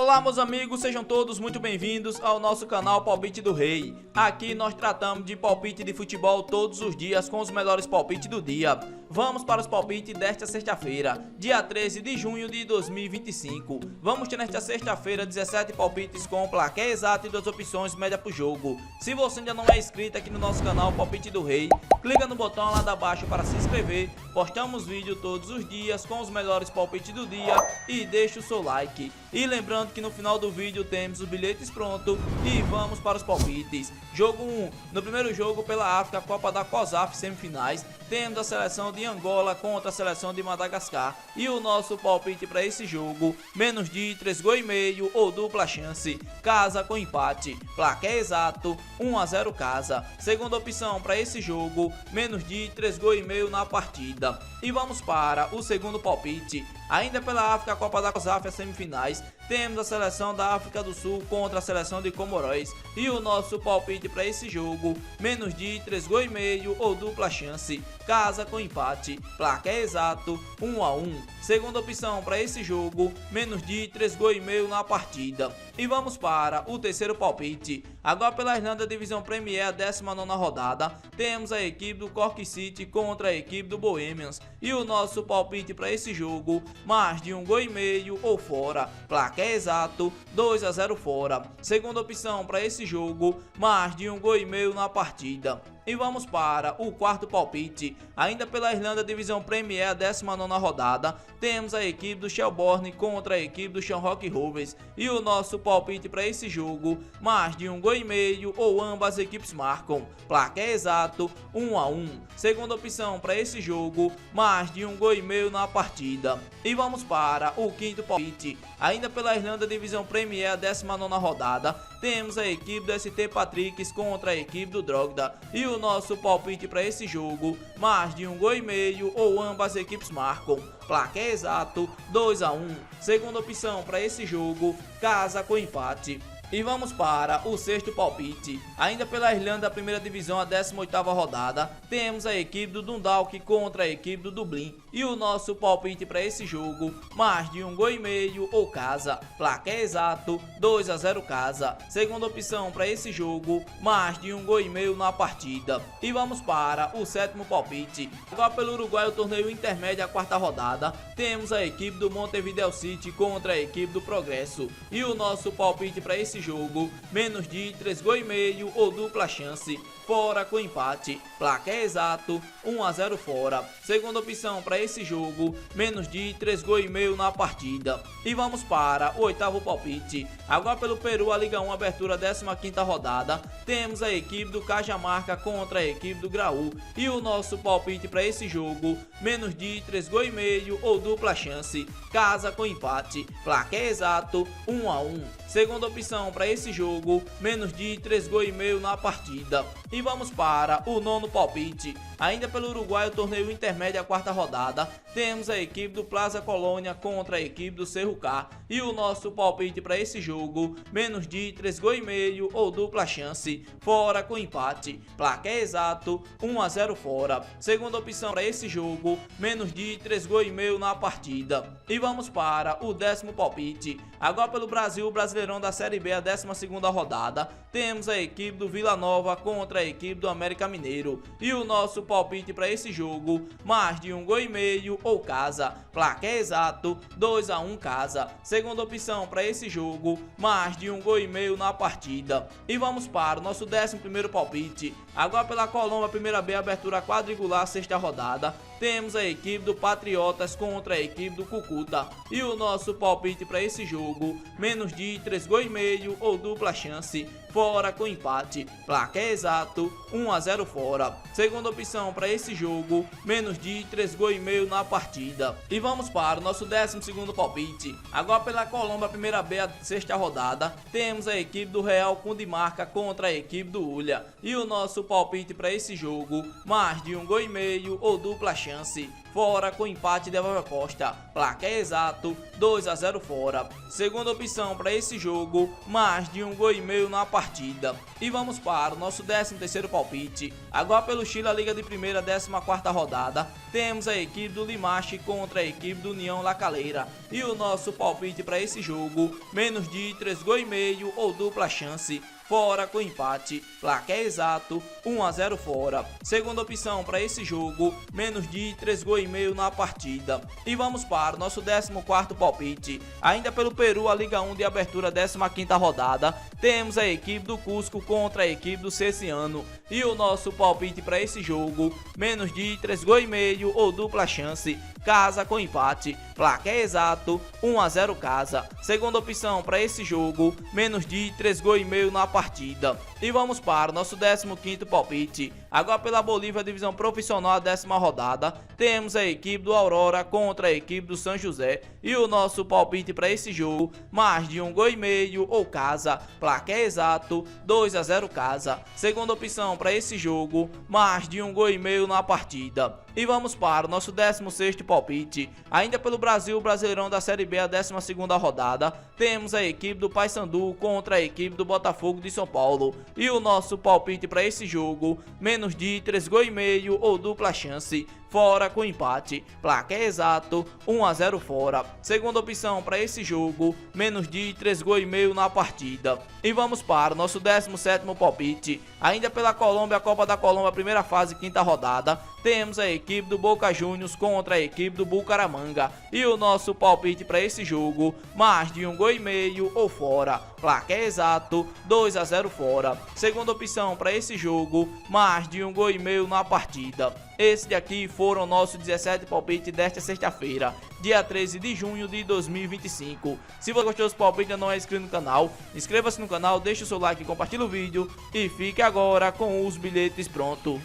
Olá meus amigos, sejam todos muito bem-vindos ao nosso canal Palpite do Rei. Aqui nós tratamos de palpite de futebol todos os dias com os melhores palpites do dia. Vamos para os palpites desta sexta-feira, dia 13 de junho de 2025. Vamos ter nesta sexta-feira 17 palpites com placar exato e 2 opções média pro jogo. Se você ainda não é inscrito aqui no nosso canal Palpite do Rei, clica no botão lá de baixo para se inscrever. Postamos vídeo todos os dias com os melhores palpites do dia e deixa o seu like. E lembrando que no final do vídeo temos os bilhetes prontos e vamos para os palpites. Jogo 1, no primeiro jogo pela África, Copa da COSAF semifinais, temos a seleção de Angola contra a seleção de Madagascar. E o nosso palpite para esse jogo, menos de 3 gols e meio ou dupla chance, casa com empate, placar exato, 1 a 0 casa. Segunda opção para esse jogo, menos de 3 gols e meio na partida. E vamos para o segundo palpite, ainda pela África, Copa da COSAF semifinais, temos a seleção da África do Sul contra a seleção de Comorões. E o nosso palpite para esse jogo, menos de 3 gols e meio ou dupla chance, casa com empate, placar exato, 1 a 1. Segunda opção para esse jogo, menos de 3 gols e meio na partida. E vamos para o terceiro palpite, agora pela Irlanda Divisão Premier, a 19ª rodada, temos a equipe do Cork City contra a equipe do Bohemians. E o nosso palpite para esse jogo, mais de 1 gol e meio ou fora, placar exato, 2 a 0 fora. Segunda opção para esse jogo, mais de 1 gol e meio na partida. E vamos para o quarto palpite, ainda pela Irlanda Divisão Premier, a 19ª rodada, temos a equipe do Shelbourne contra a equipe do Shamrock Rovers. E o nosso palpite para esse jogo, mais de 1 gol e meio ou ambas equipes marcam, placar exato, 1 a 1. Segunda opção para esse jogo, mais de 1 gol e meio na partida. E vamos para o quinto palpite, ainda pela Irlanda Divisão Premier, a 19ª rodada, temos a equipe do ST Patricks contra a equipe do Drogda. E o nosso palpite para esse jogo, mais de 1 gol e meio ou ambas equipes marcam, placar exato, 2 a 1. Segunda opção para esse jogo, casa com empate. E vamos para o sexto palpite, ainda pela Irlanda Primeira Divisão, a 18ª rodada, temos a equipe do Dundalk contra a equipe do Dublin. E o nosso palpite para esse jogo, mais de 1 gol e meio ou casa, placar exato, 2 a 0 casa. Segunda opção para esse jogo, mais de 1 gol e meio na partida. E vamos para o sétimo palpite, agora pelo Uruguai, o torneio intermédio, a 4ª rodada, temos a equipe do Montevideo City contra a equipe do Progresso. E o nosso palpite para esse jogo, menos de 3 gols e meio ou dupla chance, fora com empate, placar exato, 1 a 0 fora. Segunda opção para esse jogo, menos de 3 gols e meio na partida. E vamos para o oitavo palpite, agora pelo Peru, a Liga 1 abertura, 15ª rodada, temos a equipe do Cajamarca contra a equipe do Graú. E o nosso palpite para esse jogo, menos de 3 gols e meio ou dupla chance, casa com empate, placar exato, 1 a 1. Segunda opção para esse jogo, menos de 3 gols e meio na partida. E vamos para o nono palpite, ainda pelo Uruguai, o torneio intermédio, a 4ª rodada, temos a equipe do Plaza Colônia contra a equipe do Cerro Cá. E o nosso palpite para esse jogo, menos de 3 gols e meio ou dupla chance, fora com empate, placar exato, 1 a 0 fora. Segunda opção para esse jogo, menos de 3 gols e meio na partida. E vamos para o décimo palpite, agora pelo Brasil, o Brasileirão da Série B, a 12ª rodada, temos a equipe do Vila Nova contra a equipe do América Mineiro. E o nosso palpite para esse jogo, mais de 1 gol e meio ou casa, placar exato, 2 a 1 casa. Segunda opção para esse jogo, mais de 1 gol e meio na partida. E vamos para o nosso 11º palpite, agora pela Colômbia Primeira B, abertura quadrangular, 6ª rodada, temos a equipe do Patriotas contra a equipe do Cúcuta. E o nosso palpite para esse jogo, menos de 3 gols e meio ou dupla chance, fora com empate, placar exato, 1 a 0 fora. Segunda opção para esse jogo, menos de 3 gols e meio na partida. E vamos para o nosso 12º palpite, agora pela Colômbia Primeira B, a 6ª rodada, temos a equipe do Real Cundimarca contra a equipe do Hulha. E o nosso palpite para esse jogo, mais de 1 gol e meio ou dupla chance, chance, fora com empate devolve a aposta, placar exato 2 a 0 fora. Segunda opção para esse jogo, mais de 1,5 gols na partida. E vamos para o nosso 13º palpite. Agora pelo Chile, a Liga de Primeira, 14ª rodada, temos a equipe do Limache contra a equipe do União La Calera. E o nosso palpite para esse jogo, menos de 3,5 gols ou dupla chance, fora com empate, placar exato 1 a 0 fora. Segunda opção para esse jogo, menos de 3,5 gols na partida. E vamos para o nosso 14º palpite. Ainda pelo Peru, a Liga 1 de abertura, 15ª rodada, temos a equipe do Cusco contra a equipe do Cesciano. E o nosso palpite para esse jogo, menos de 3,5 gols ou dupla chance, casa com empate, placar exato 1 a 0 casa. Segunda opção para esse jogo, menos de 3,5 gols na partida. E vamos para o nosso 15º palpite. Agora pela Bolívia, divisão profissional, a 10ª rodada, temos a equipe do Aurora contra a equipe do São José. E o nosso palpite para esse jogo, mais de 1,5 gols ou casa, placar exato 2 a 0 casa. Segunda opção para esse jogo, mais de 1,5 gols na partida. E vamos para o nosso 16º palpite. Ainda pelo Brasil, Brasileirão da Série B, a 12ª rodada, temos a equipe do Paysandu contra a equipe do Botafogo de São Paulo. E o nosso palpite para esse jogo, menos de 3,5 gols ou dupla chance, fora com empate, placar exato 1 a 0 fora. Segunda opção para esse jogo, menos de 3,5 gols na partida. E vamos para o nosso 17º palpite. Ainda pela Colômbia, a Copa da Colômbia, primeira fase, 5ª rodada, temos a equipe do Boca Juniors contra a equipe do Bucaramanga. E o nosso palpite para esse jogo, mais de 1,5 gols ou fora, placar exato 2 a 0 fora. Segunda opção para esse jogo, mais de 1,5 gols na partida. Esse daqui foram nossos 17 palpites desta sexta-feira, dia 13 de junho de 2025. Se você gostou dos palpites e não é inscrito no canal, inscreva-se no canal, deixe o seu like, compartilhe o vídeo e fique agora com os bilhetes prontos.